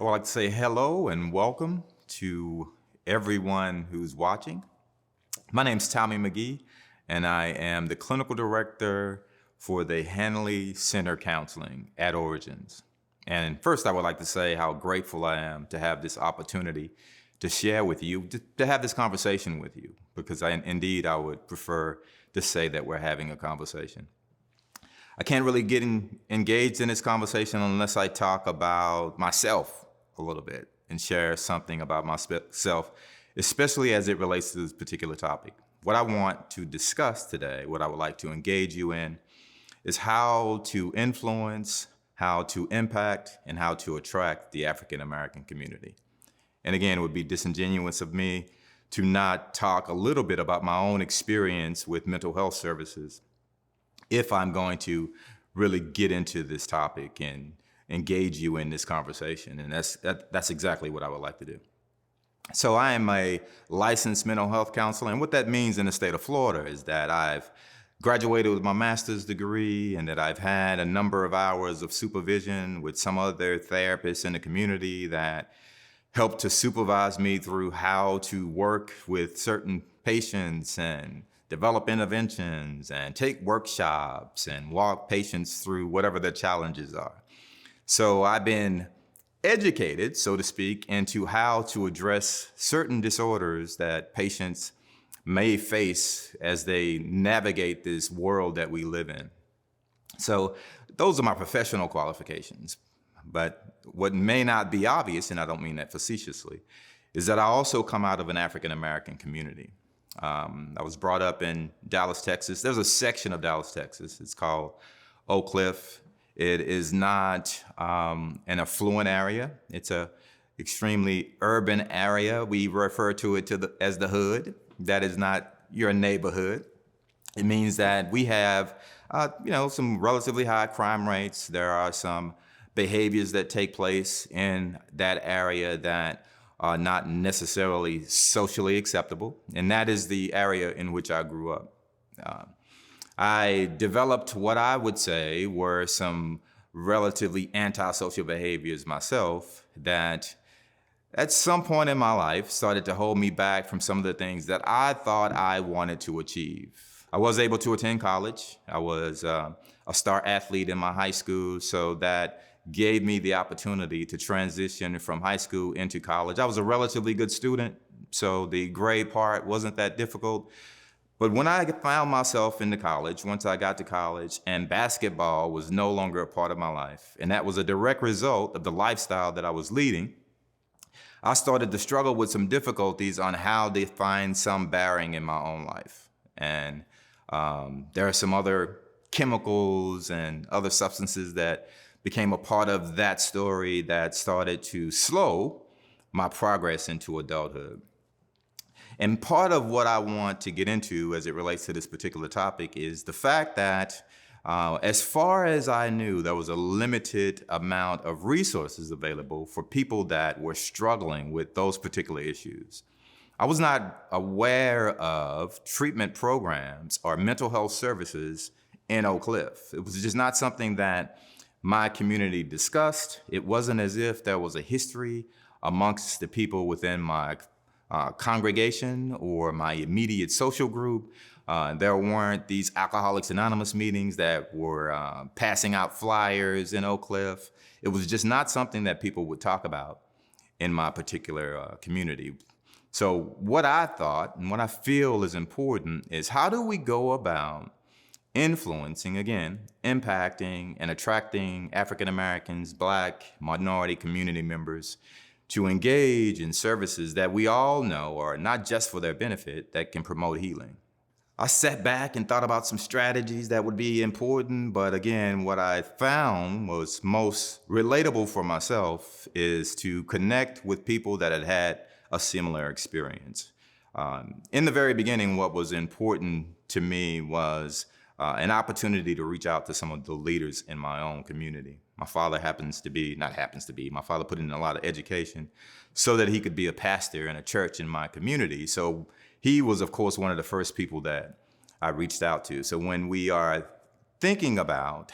would like to say hello and welcome to everyone who's watching. My name's Tommy McGee, and I am the clinical director for the Hanley Center Counseling at Origins. And first, I would like to say how grateful I am to have this opportunity to share with you, to have this conversation with you, because indeed I would prefer to say that we're having a conversation. I can't really get engaged in this conversation unless I talk about myself a little bit and share something about myself, especially as it relates to this particular topic. What I want to discuss today, what I would like to engage you in, is how to influence, how to impact, and how to attract the African American community. And again, it would be disingenuous of me to not talk a little bit about my own experience with mental health services if I'm going to really get into this topic and engage you in this conversation. And that's exactly what I would like to do. So I am a licensed mental health counselor, and what that means in the state of Florida is that I've graduated with my master's degree and that I've had a number of hours of supervision with some other therapists in the community that helped to supervise me through how to work with certain patients and develop interventions and take workshops and walk patients through whatever their challenges are. So I've been educated, so to speak, into how to address certain disorders that patients may face as they navigate this world that we live in. So those are my professional qualifications. But what may not be obvious, and I don't mean that facetiously, is that I also come out of an African American community. I was brought up in Dallas, Texas. There's a section of Dallas, Texas. It's called Oak Cliff. It is not an affluent area. It's a extremely urban area. We refer to it as the hood. That is not your neighborhood. It means that we have, some relatively high crime rates. There are some behaviors that take place in that area that are not necessarily socially acceptable, and that is the area in which I grew up. I developed what I would say were some relatively antisocial behaviors myself that at some point in my life started to hold me back from some of the things that I thought I wanted to achieve. I was able to attend college. I was a star athlete in my high school, so that gave me the opportunity to transition from high school into college. I was a relatively good student, so the grade part wasn't that difficult. But when I found myself into college, once I got to college, and basketball was no longer a part of my life, and that was a direct result of the lifestyle that I was leading, I started to struggle with some difficulties on how to find some bearing in my own life. And there are some other chemicals and other substances that became a part of that story that started to slow my progress into adulthood. And part of what I want to get into as it relates to this particular topic is the fact that as far as I knew, there was a limited amount of resources available for people that were struggling with those particular issues. I was not aware of treatment programs or mental health services in Oak Cliff. It was just not something that my community discussed. It wasn't as if there was a history amongst the people within my congregation or my immediate social group. There weren't these Alcoholics Anonymous meetings that were passing out flyers in Oak Cliff. It was just not something that people would talk about in my particular community. So what I thought and what I feel is important is how do we go about influencing, again, impacting and attracting African Americans, Black, minority community members to engage in services that we all know are not just for their benefit, that can promote healing. I sat back and thought about some strategies that would be important, but again, what I found was most relatable for myself is to connect with people that had had a similar experience. In the very beginning, what was important to me was an opportunity to reach out to some of the leaders in my own community. My father my father put in a lot of education so that he could be a pastor in a church in my community. So he was, of course, one of the first people that I reached out to. So when we are thinking about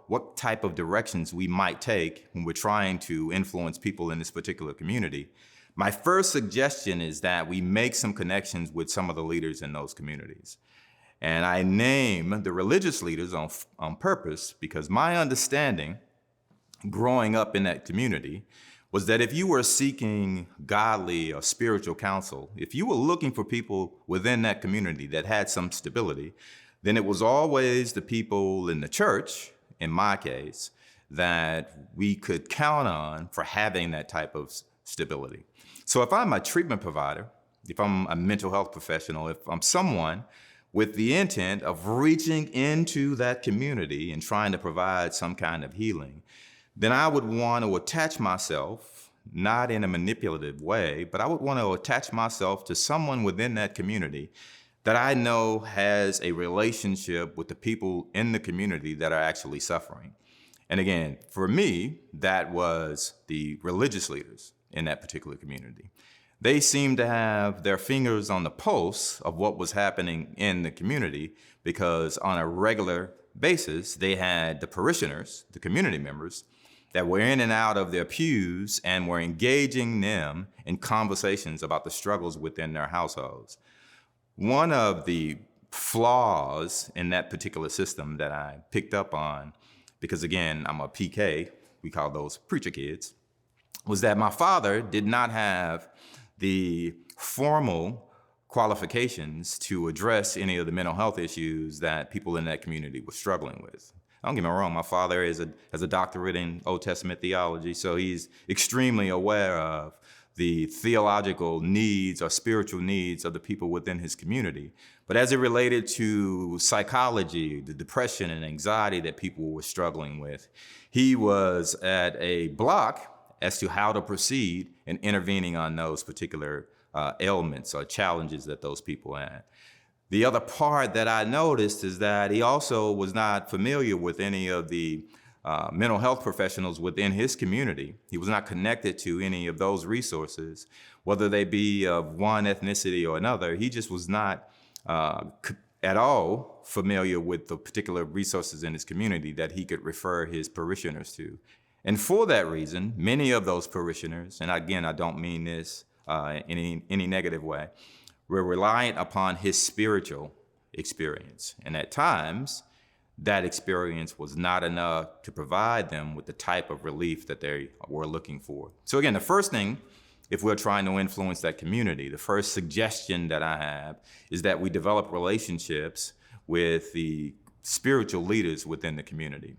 what type of directions we might take when we're trying to influence people in this particular community, my first suggestion is that we make some connections with some of the leaders in those communities. And I name the religious leaders on purpose because my understanding growing up in that community was that if you were seeking godly or spiritual counsel, if you were looking for people within that community that had some stability, then it was always the people in the church, in my case, that we could count on for having that type of stability. So if I'm a treatment provider, if I'm a mental health professional, if I'm someone with the intent of reaching into that community and trying to provide some kind of healing, then I would want to attach myself, not in a manipulative way, but I would want to attach myself to someone within that community that I know has a relationship with the people in the community that are actually suffering. And again, for me, that was the religious leaders in that particular community. They seemed to have their fingers on the pulse of what was happening in the community because on a regular basis, they had the parishioners, the community members, that were in and out of their pews and were engaging them in conversations about the struggles within their households. One of the flaws in that particular system that I picked up on, because again, I'm a PK, we call those preacher kids, was that my father did not have the formal qualifications to address any of the mental health issues that people in that community were struggling with. Don't get me wrong, my father has a doctorate in Old Testament theology, so he's extremely aware of the theological needs or spiritual needs of the people within his community. But as it related to psychology, the depression and anxiety that people were struggling with, he was at a block as to how to proceed in intervening on those particular ailments or challenges that those people had. The other part that I noticed is that he also was not familiar with any of the mental health professionals within his community. He was not connected to any of those resources, whether they be of one ethnicity or another. He just was not at all familiar with the particular resources in his community that he could refer his parishioners to. And for that reason, many of those parishioners, and again, I don't mean this in any negative way, were reliant upon his spiritual experience. And at times, that experience was not enough to provide them with the type of relief that they were looking for. So again, the first thing, if we're trying to influence that community, the first suggestion that I have is that we develop relationships with the spiritual leaders within the community.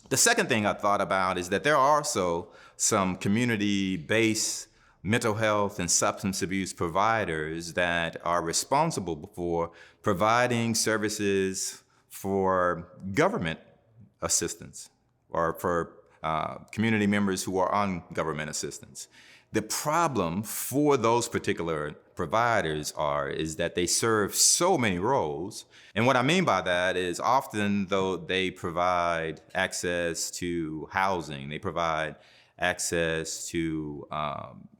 The second thing I thought about is that there are also some community-based mental health and substance abuse providers that are responsible for providing services for government assistance or for community members who are on government assistance. The problem for those particular providers is that they serve so many roles. And what I mean by that is often though they provide access to housing, they provide access to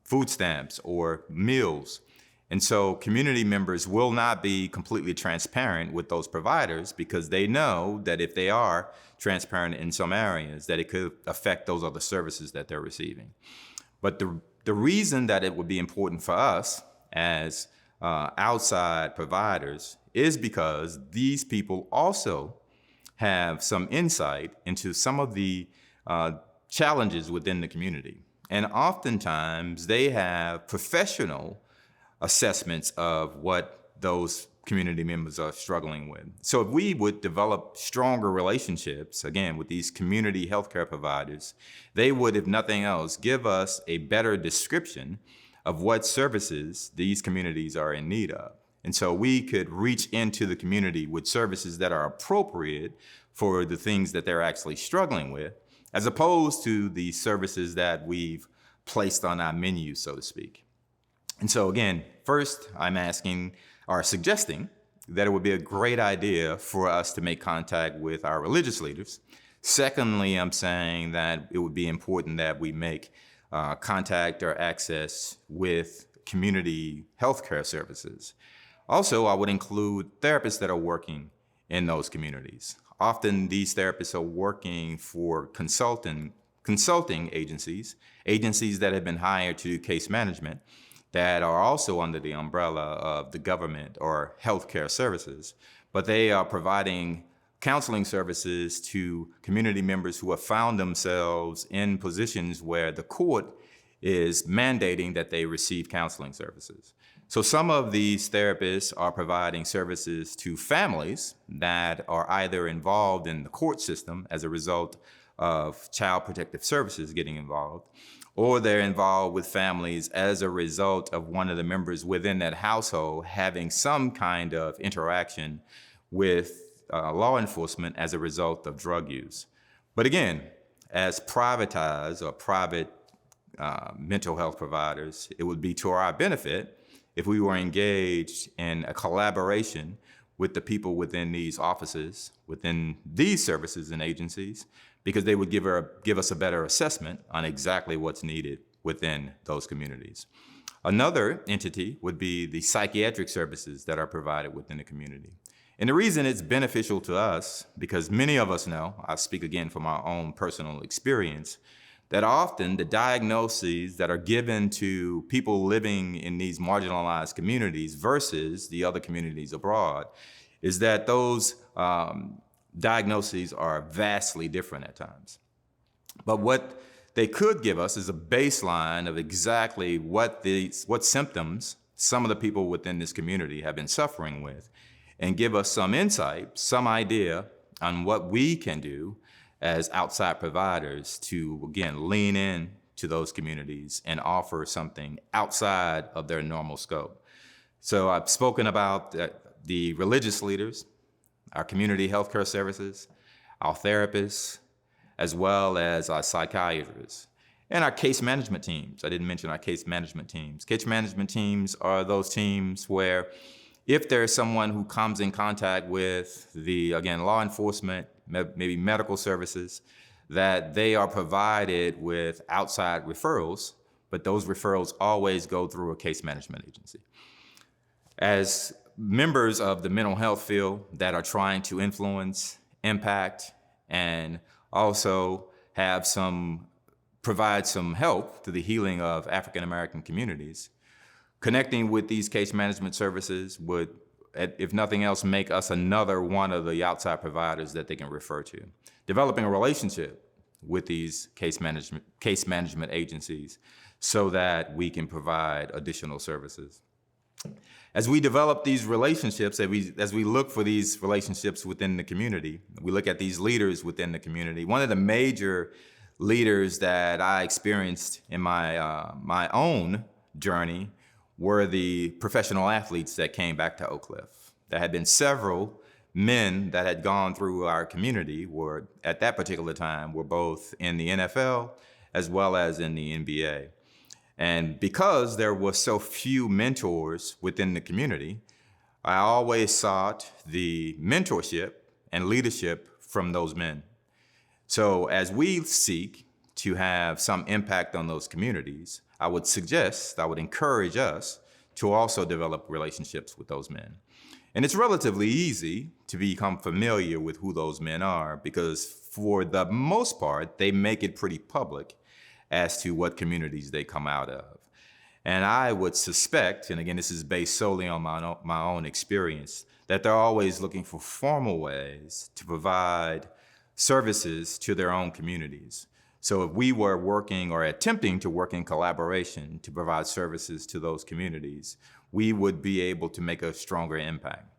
food stamps or meals. And so community members will not be completely transparent with those providers because they know that if they are transparent in some areas, that it could affect those other services that they're receiving. But the reason that it would be important for us as outside providers is because these people also have some insight into some of the challenges within the community. And oftentimes they have professional assessments of what those community members are struggling with. So if we would develop stronger relationships, again, with these community healthcare providers, they would, if nothing else, give us a better description of what services these communities are in need of. And so we could reach into the community with services that are appropriate for the things that they're actually struggling with, as opposed to the services that we've placed on our menu, so to speak. And so again, first I'm asking or suggesting that it would be a great idea for us to make contact with our religious leaders. Secondly, I'm saying that it would be important that we make contact or access with community healthcare services. Also, I would include therapists that are working in those communities. Often these therapists are working for consulting agencies that have been hired to do case management that are also under the umbrella of the government or healthcare services, but they are providing counseling services to community members who have found themselves in positions where the court is mandating that they receive counseling services. So some of these therapists are providing services to families that are either involved in the court system as a result of Child Protective Services getting involved, or they're involved with families as a result of one of the members within that household having some kind of interaction with law enforcement as a result of drug use. But again, as privatized or private mental health providers, it would be to our benefit if we were engaged in a collaboration with the people within these offices, within these services and agencies, because they would give us a better assessment on exactly what's needed within those communities. Another entity would be the psychiatric services that are provided within the community. And the reason it's beneficial to us, because many of us know, I speak again from our own personal experience, that often the diagnoses that are given to people living in these marginalized communities versus the other communities abroad is that those diagnoses are vastly different at times. But what they could give us is a baseline of exactly what symptoms some of the people within this community have been suffering with, and give us some insight, some idea on what we can do as outside providers to, again, lean in to those communities and offer something outside of their normal scope. So I've spoken about the religious leaders, our community healthcare services, our therapists, as well as our psychiatrists, and our case management teams. I didn't mention our case management teams. Case management teams are those teams where if there's someone who comes in contact with the, again, law enforcement, maybe medical services, that they are provided with outside referrals, but those referrals always go through a case management agency. As members of the mental health field that are trying to influence, impact, and also provide some help to the healing of African American communities, connecting with these case management services would, if nothing else, make us another one of the outside providers that they can refer to. Developing a relationship with these case management agencies so that we can provide additional services. As we develop these relationships, as we look for these relationships within the community, we look at these leaders within the community. One of the major leaders that I experienced in my own journey were the professional athletes that came back to Oak Cliff. There had been several men that had gone through our community, at that particular time, were both in the NFL as well as in the NBA. And because there were so few mentors within the community, I always sought the mentorship and leadership from those men. So as we seek to have some impact on those communities, I would encourage us to also develop relationships with those men. And it's relatively easy to become familiar with who those men are because for the most part, they make it pretty public as to what communities they come out of. And I would suspect, and again, this is based solely on my own experience, that they're always looking for formal ways to provide services to their own communities. So if we were working or attempting to work in collaboration to provide services to those communities, we would be able to make a stronger impact.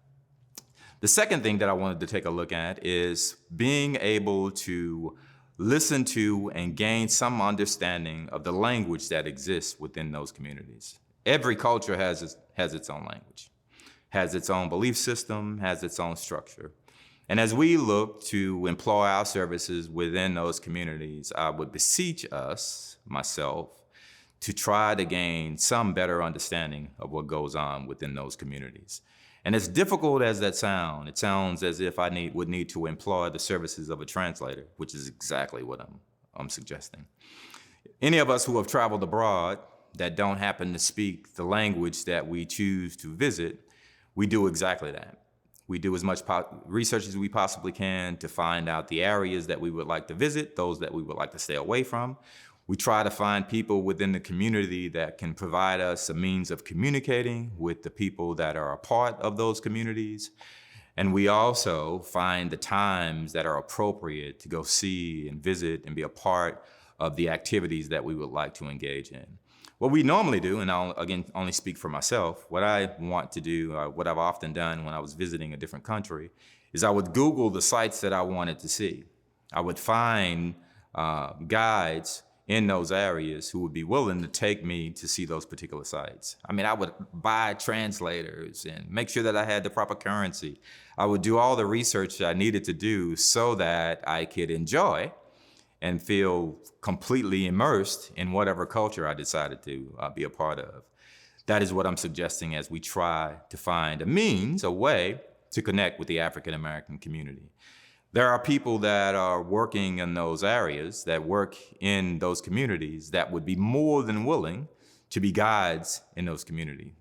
The second thing that I wanted to take a look at is being able to listen to and gain some understanding of the language that exists within those communities. Every culture has its own language, has its own belief system, has its own structure. And as we look to employ our services within those communities, I would beseech us, myself, to try to gain some better understanding of what goes on within those communities. And as difficult as that sounds, it sounds as if I would need to employ the services of a translator, which is exactly what I'm suggesting. Any of us who have traveled abroad that don't happen to speak the language that we choose to visit, we do exactly that. We do as much research as we possibly can to find out the areas that we would like to visit, those that we would like to stay away from. We try to find people within the community that can provide us a means of communicating with the people that are a part of those communities. And we also find the times that are appropriate to go see and visit and be a part of the activities that we would like to engage in. What we normally do, and I'll again only speak for myself, what I want to do, or what I've often done when I was visiting a different country, is I would Google the sites that I wanted to see. I would find guides in those areas who would be willing to take me to see those particular sites. I mean, I would buy translators and make sure that I had the proper currency. I would do all the research that I needed to do so that I could enjoy and feel completely immersed in whatever culture I decided to be a part of. That is what I'm suggesting as we try to find a means, a way to connect with the African American community. There are people that are working in those areas, that work in those communities, that would be more than willing to be guides in those communities.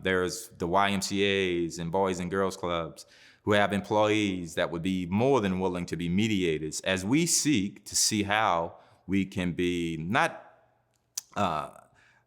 There's the YMCAs and Boys and Girls Clubs who have employees that would be more than willing to be mediators as we seek to see how we can be not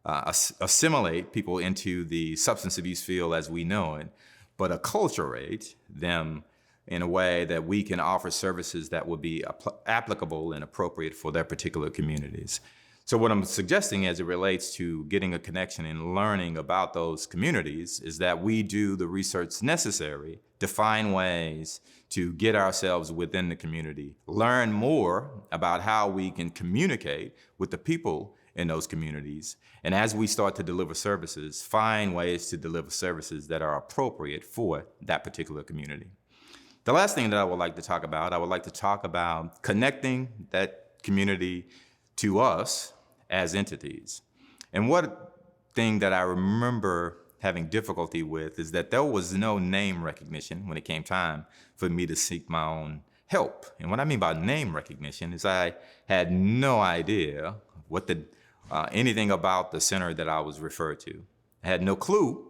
assimilate people into the substance abuse field as we know it, but acculturate them in a way that we can offer services that will be applicable and appropriate for their particular communities. So what I'm suggesting as it relates to getting a connection and learning about those communities is that we do the research necessary to find ways to get ourselves within the community, learn more about how we can communicate with the people in those communities, and as we start to deliver services, find ways to deliver services that are appropriate for that particular community. The last thing that I would like to talk about connecting that community to us as entities. And one thing that I remember having difficulty with is that there was no name recognition when it came time for me to seek my own help. And what I mean by name recognition is I had no idea what anything about the center that I was referred to. I had no clue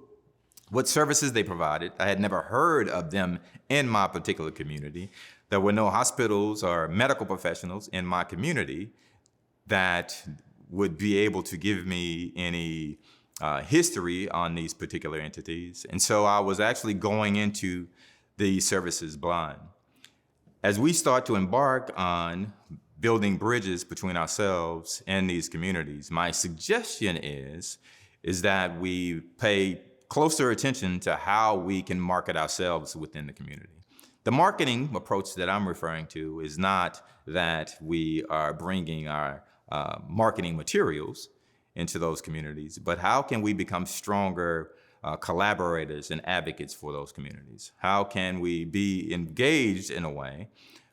what services they provided. I had never heard of them in my particular community. There were no hospitals or medical professionals in my community that would be able to give me any history on these particular entities. And so I was actually going into these services blind. As we start to embark on building bridges between ourselves and these communities, my suggestion is that we pay closer attention to how we can market ourselves within the community. The marketing approach that I'm referring to is not that we are bringing our marketing materials into those communities, but how can we become stronger collaborators and advocates for those communities? How can we be engaged in a way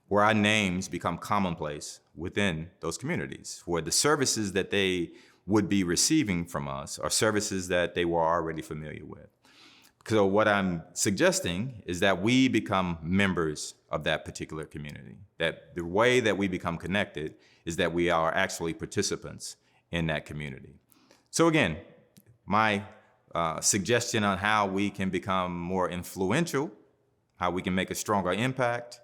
where our names become commonplace within those communities, where the services that they would be receiving from us are services that they were already familiar with? So what I'm suggesting is that we become members of that particular community, that the way that we become connected is that we are actually participants in that community. So again, my suggestion on how we can become more influential, how we can make a stronger impact,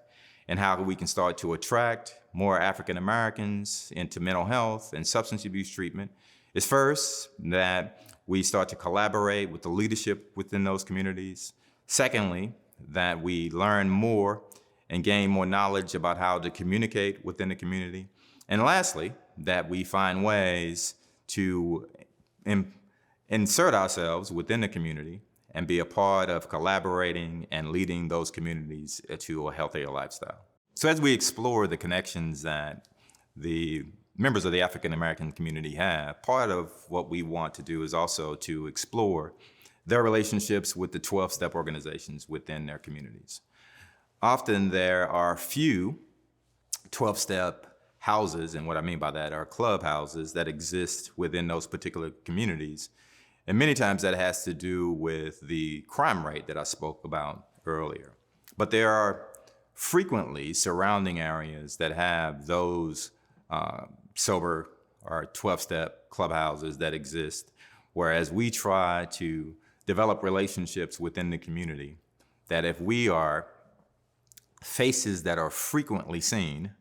and how we can start to attract more African Americans into mental health and substance abuse treatment is first, that we start to collaborate with the leadership within those communities. Secondly, that we learn more and gain more knowledge about how to communicate within the community. And lastly, that we find ways to insert ourselves within the community and be a part of collaborating and leading those communities to a healthier lifestyle. So as we explore the connections that the members of the African American community have, part of what we want to do is also to explore their relationships with the 12-step organizations within their communities. Often there are few 12-step houses, and what I mean by that are clubhouses that exist within those particular communities. And many times that has to do with the crime rate that I spoke about earlier. But there are frequently surrounding areas that have those sober or 12-step clubhouses that exist, whereas we try to develop relationships within the community that if we are faces that are frequently seen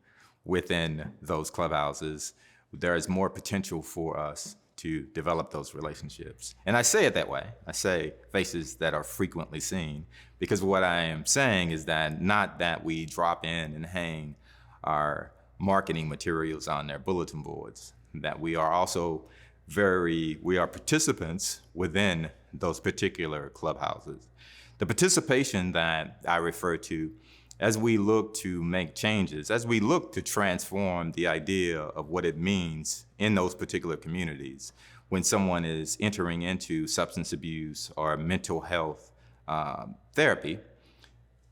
within those clubhouses, there is more potential for us to develop those relationships. And I say it that way. I say faces that are frequently seen, because what I am saying is that not that we drop in and hang our marketing materials on their bulletin boards, that we are also we are participants within those particular clubhouses. The participation that I refer to as we look to make changes, as we look to transform the idea of what it means in those particular communities when someone is entering into substance abuse or mental health therapy,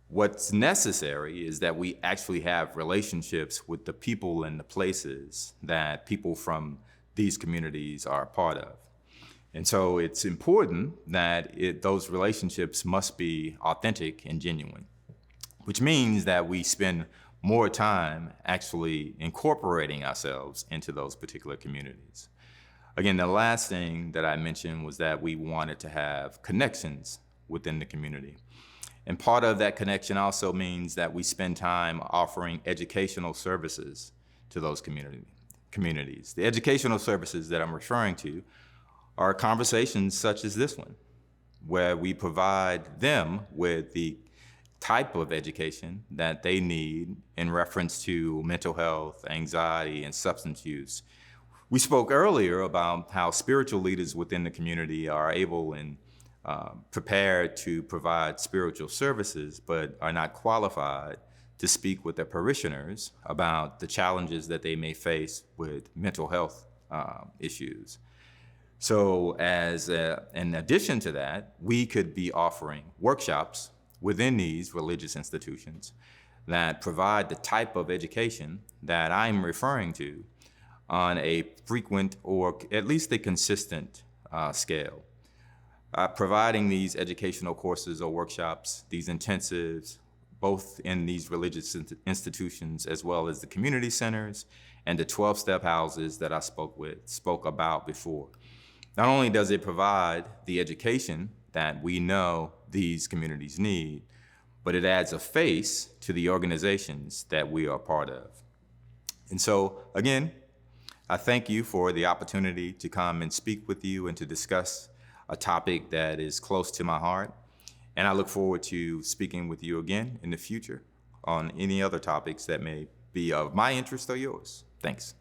what's necessary is that we actually have relationships with the people and the places that people from these communities are a part of. And so it's important that those relationships must be authentic and genuine, which means that we spend more time actually incorporating ourselves into those particular communities. Again, the last thing that I mentioned was that we wanted to have connections within the community. And part of that connection also means that we spend time offering educational services to those communities. The educational services that I'm referring to are conversations such as this one, where we provide them with the type of education that they need in reference to mental health, anxiety, and substance use. We spoke earlier about how spiritual leaders within the community are able and prepared to provide spiritual services, but are not qualified to speak with their parishioners about the challenges that they may face with mental health issues. So in addition to that, we could be offering workshops within these religious institutions that provide the type of education that I'm referring to on a frequent or at least a consistent scale. Providing these educational courses or workshops, these intensives, both in these religious institutions as well as the community centers and the 12-step houses that I spoke about before. Not only does it provide the education that we know these communities need, but it adds a face to the organizations that we are part of. And so, again, I thank you for the opportunity to come and speak with you and to discuss a topic that is close to my heart. And I look forward to speaking with you again in the future on any other topics that may be of my interest or yours. Thanks.